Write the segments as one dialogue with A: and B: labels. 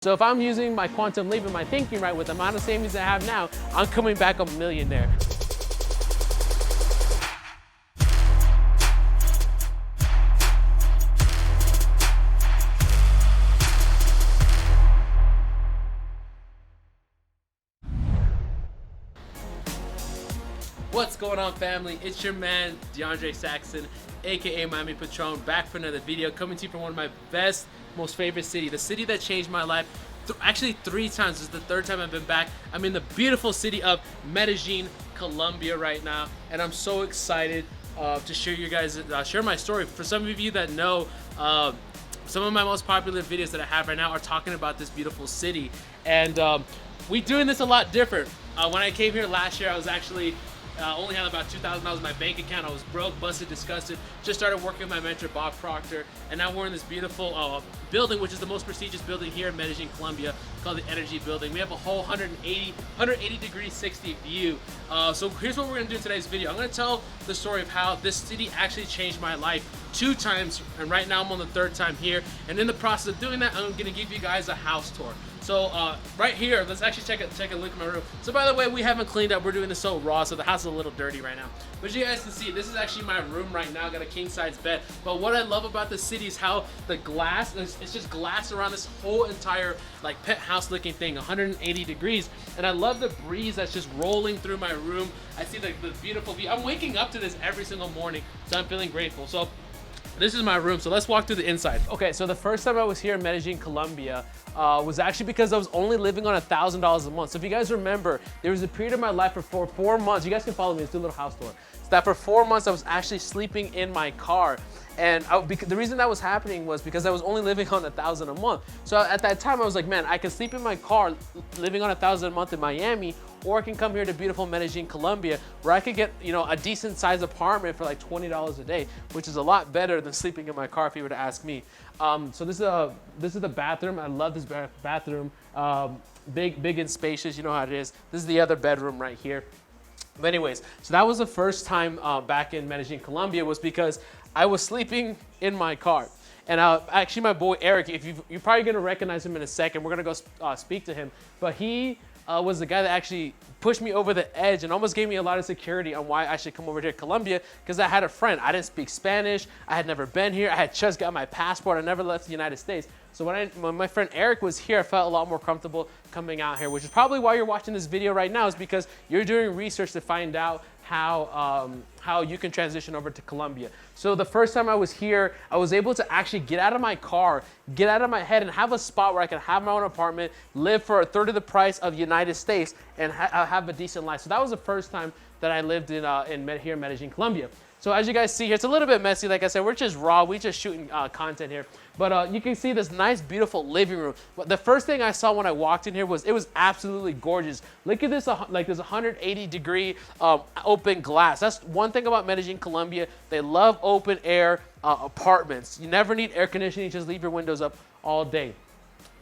A: So if I'm using my quantum leap and my thinking right with the amount of savings I have now, I'm coming back a millionaire. What's going on, family? It's your man, DeAndre Saxon, aka Miami Patron, back for another video, coming to you from one of my best, most favorite city, the city that changed my life. Actually 3 times. This is the 3rd time I've been back. I'm in the beautiful city of Medellin, Colombia right now, and I'm so excited to share you guys, share my story. For some of you that know, some of my most popular videos that I have right now are talking about this beautiful city, and we doing this a lot different. When I came here last year, I was actually only had about $2,000 in my bank account. I was broke, busted, disgusted. Just started working with my mentor, Bob Proctor, and now we're in this beautiful building, which is the most prestigious building here in Medellin, Colombia, called the Energy Building. We have a whole 180 degree 60 view. So here's what we're gonna do in today's video. I'm gonna tell the story of how this city actually changed my life 2 times, and right now I'm on the 3rd time here. And in the process of doing that, I'm gonna give you guys a house tour. So right here, let's actually check a look at my room. So by the way, we haven't cleaned up. We're doing this so raw, so the house is a little dirty right now. But you guys can see, this is actually my room right now. I got a king size bed. But what I love about the city is how the glass, it's just glass around this whole entire like penthouse looking thing, 180 degrees. And I love the breeze that's just rolling through my room. I see the beautiful view. I'm waking up to this every single morning, so I'm feeling grateful. So this is my room, so let's walk through the inside. Okay, so the first time I was here in Medellin, Colombia, was actually because I was only living on $1,000 a month. So if you guys remember, there was a period of my life for 4 months. You guys can follow me, let's do a little house tour. So that for 4 months, I was actually sleeping in my car. And the reason that was happening was because I was only living on $1,000 a month. So at that time, I was like, man, I can sleep in my car living on $1,000 a month in Miami, or I can come here to beautiful Medellin, Colombia, where I could get, you know, a decent sized apartment for like $20 a day, which is a lot better than sleeping in my car if you were to ask me. So this is the bathroom. I love this bathroom. Big and spacious, you know how it is. This is the other bedroom right here. But anyways, so that was the first time back in Medellin, Colombia, was because I was sleeping in my car. And actually my boy Erick, you're probably gonna recognize him in a second. We're gonna go speak to him. But he was the guy that actually pushed me over the edge and almost gave me a lot of security on why I should come over here to Colombia, because I had a friend. I didn't speak Spanish. I had never been here. I had just got my passport. I never left the United States. So when my friend Erick was here, I felt a lot more comfortable coming out here, which is probably why you're watching this video right now, is because you're doing research to find out how you can transition over to Colombia. So the first time I was here, I was able to actually get out of my car, get out of my head, and have a spot where I could have my own apartment, live for 1/3 of the price of the United States, and have a decent life. So that was the first time that I lived here in Medellin, Colombia. So as you guys see here, it's a little bit messy. Like I said, we're just raw. We're just shooting content here. But you can see this nice, beautiful living room. But the first thing I saw when I walked in here was it was absolutely gorgeous. Look at this, like this 180 degree open glass. That's one thing about Medellin, Colombia. They love open air apartments. You never need air conditioning. Just leave your windows up all day.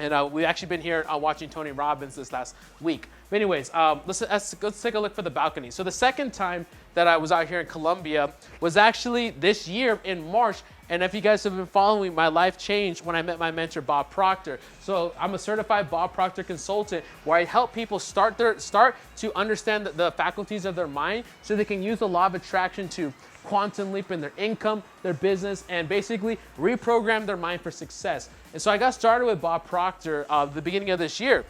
A: And we've actually been here watching Tony Robbins this last week. But anyways, let's take a look for the balcony. So the second time that I was out here in Colombia was actually this year in March. And if you guys have been following, my life changed when I met my mentor, Bob Proctor. So I'm a certified Bob Proctor Consultant, where I help people start to understand the faculties of their mind so they can use the law of attraction to quantum leap in their income, their business, and basically reprogram their mind for success. And so I got started with Bob Proctor the beginning of this year.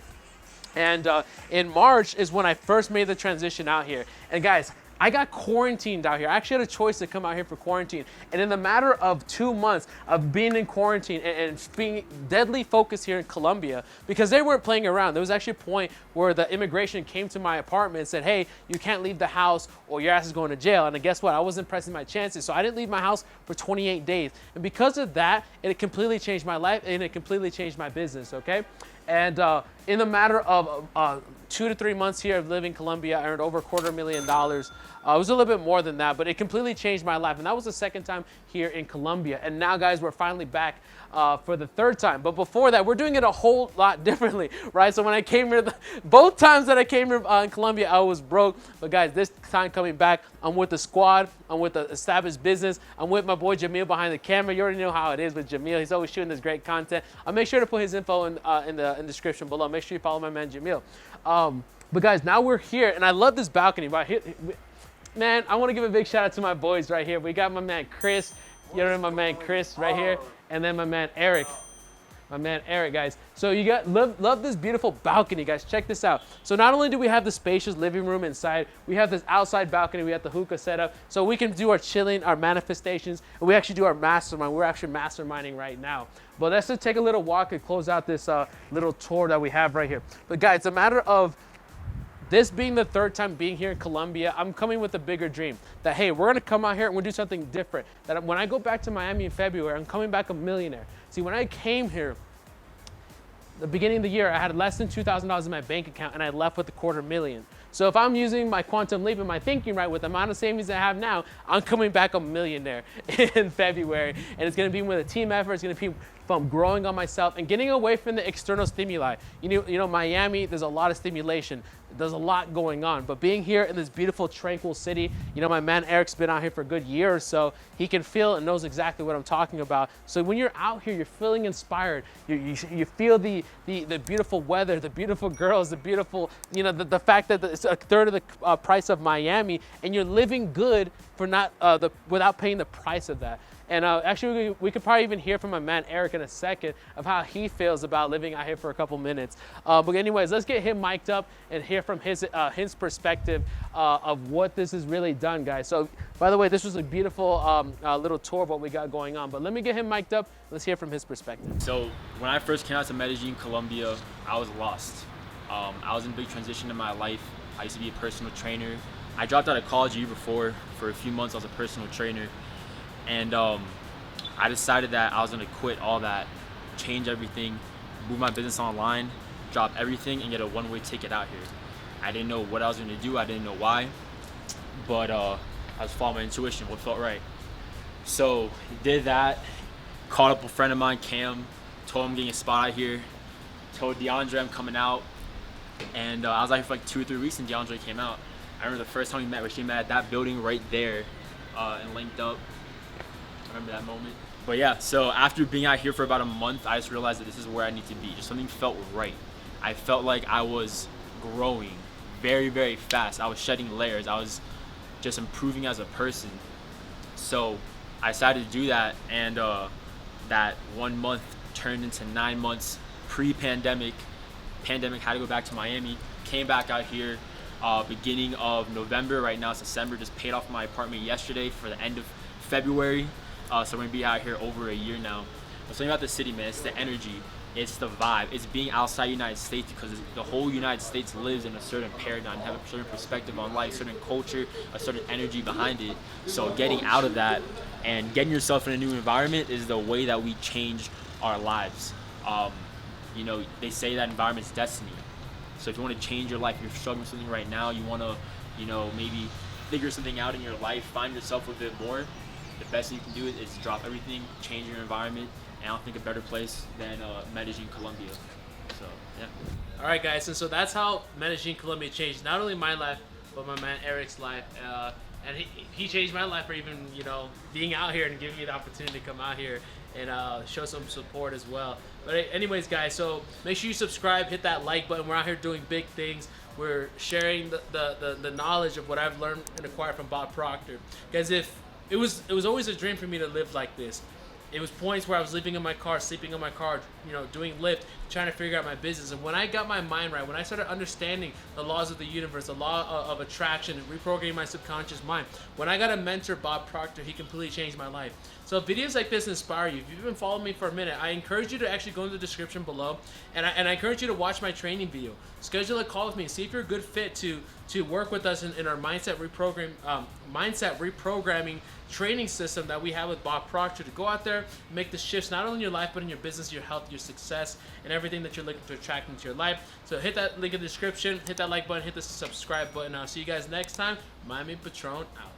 A: And in March is when I first made the transition out here. And guys, I got quarantined out here. I actually had a choice to come out here for quarantine. And in the matter of 2 months of being in quarantine and being deadly focused here in Colombia, because they weren't playing around. There was actually a point where the immigration came to my apartment and said, hey, you can't leave the house or your ass is going to jail. And guess what? I wasn't pressing my chances. So I didn't leave my house for 28 days. And because of that, it completely changed my life and it completely changed my business, okay? And in the matter of 2 to 3 months here of living in Colombia, I earned over $250,000. It was a little bit more than that, but it completely changed my life. And that was the second time here in Colombia. And now, guys, we're finally back for the third time. But before that, we're doing it a whole lot differently, right? So when I came here, both times that I came here in Colombia, I was broke. But guys, this time coming back, I'm with the squad. I'm with the established business. I'm with my boy Jamil behind the camera. You already know how it is with Jamil. He's always shooting this great content. I'll make sure to put his info in the description below. Make sure you follow my man Jamil. But guys, now we're here, and I love this balcony. Right here, man, I want to give a big shout out to my boys right here. We got my man Chris. You know my man Chris right here, and then my man Erick. My man Erick, guys. So you got love this beautiful balcony, guys. Check this out. So not only do we have the spacious living room inside, we have this outside balcony. We have the hookah set up, so we can do our chilling, our manifestations, and we actually do our mastermind. We're actually masterminding right now. But let's just take a little walk and close out this little tour that we have right here. But guys, it's a matter of this being the third time being here in Colombia, I'm coming with a bigger dream that, hey, we're gonna come out here and we'll do something different. That when I go back to Miami in February, I'm coming back a millionaire. See, when I came here, the beginning of the year, I had less than $2,000 in my bank account and I left with $250,000. So if I'm using my quantum leap and my thinking right with the amount of savings I have now, I'm coming back a millionaire in February. And it's gonna be with a team effort, it's gonna be from growing on myself and getting away from the external stimuli. You know, Miami, there's a lot of stimulation. There's a lot going on, but being here in this beautiful, tranquil city, you know, my man Erick's been out here for a good year or so. He can feel and knows exactly what I'm talking about. So when you're out here, you're feeling inspired. You feel the beautiful weather, the beautiful girls, the beautiful, you know, the fact that it's a third of the price of Miami, and you're living good for not without paying the price of that. And actually, we could probably even hear from my man Erick in a second of how he feels about living out here for a couple minutes. But anyways, let's get him mic'd up and hear from his perspective of what this has really done, guys. So, by the way, this was a beautiful little tour of what we got going on. But let me get him mic'd up. Let's hear from his perspective.
B: So, when I first came out to Medellin, Colombia, I was lost. I was in a big transition in my life. I used to be a personal trainer. I dropped out of college a year before. For a few months, I was a personal trainer. And I decided that I was gonna quit all that, change everything, move my business online, drop everything, and get a one-way ticket out here. I didn't know what I was gonna do, I didn't know why, but I was following my intuition, what felt right. So did that, called up a friend of mine, Cam, told him I'm getting a spot out here, told DeAndre I'm coming out, and I was out here for like 2 or 3 weeks and DeAndre came out. I remember the first time we met, we met at that building right there and linked up. I remember that moment. But yeah, so after being out here for about a month, I just realized that this is where I need to be. Just something felt right. I felt like I was growing very, very fast. I was shedding layers. I was just improving as a person. So I decided to do that, and that 1 month turned into 9 months pre-pandemic. Pandemic, had to go back to Miami. Came back out here beginning of November. Right now it's December. Just paid off my apartment yesterday for the end of February. So we're gonna be out here over a year now. But something about the city, man, it's the energy, it's the vibe, it's being outside the United States, because the whole United States lives in a certain paradigm, have a certain perspective on life, certain culture, a certain energy behind it. So getting out of that and getting yourself in a new environment is the way that we change our lives. You know, they say that environment's destiny. So if you want to change your life, you're struggling with something right now, you want to, you know, maybe figure something out in your life, find yourself a bit more, the best thing you can do is drop everything, change your environment, and I don't think a better place than Medellin, Colombia. So, yeah.
A: All right, guys, and so that's how Medellin, Colombia changed not only my life, but my man Erick's life. And he changed my life for even, you know, being out here and giving me the opportunity to come out here and show some support as well. But anyways, guys, so make sure you subscribe, hit that like button. We're out here doing big things. We're sharing the knowledge of what I've learned and acquired from Bob Proctor. Because it was always a dream for me to live like this. It was points where I was living in my car, sleeping in my car, you know, doing Lyft, trying to figure out my business. And when I got my mind right, when I started understanding the laws of the universe, the law of attraction, and reprogramming my subconscious mind, when I got a mentor, Bob Proctor, he completely changed my life. So if videos like this inspire you, if you've been following me for a minute, I encourage you to actually go in the description below, and I encourage you to watch my training video. Schedule a call with me, see if you're a good fit to work with us in our mindset reprogramming training system that we have with Bob Proctor, to go out there, make the shifts not only in your life but in your business, your health, your your success and everything that you're looking to attract into your life. So hit that link in the description, hit that like button, hit the subscribe button. I'll see you guys next time. Miami Patron out.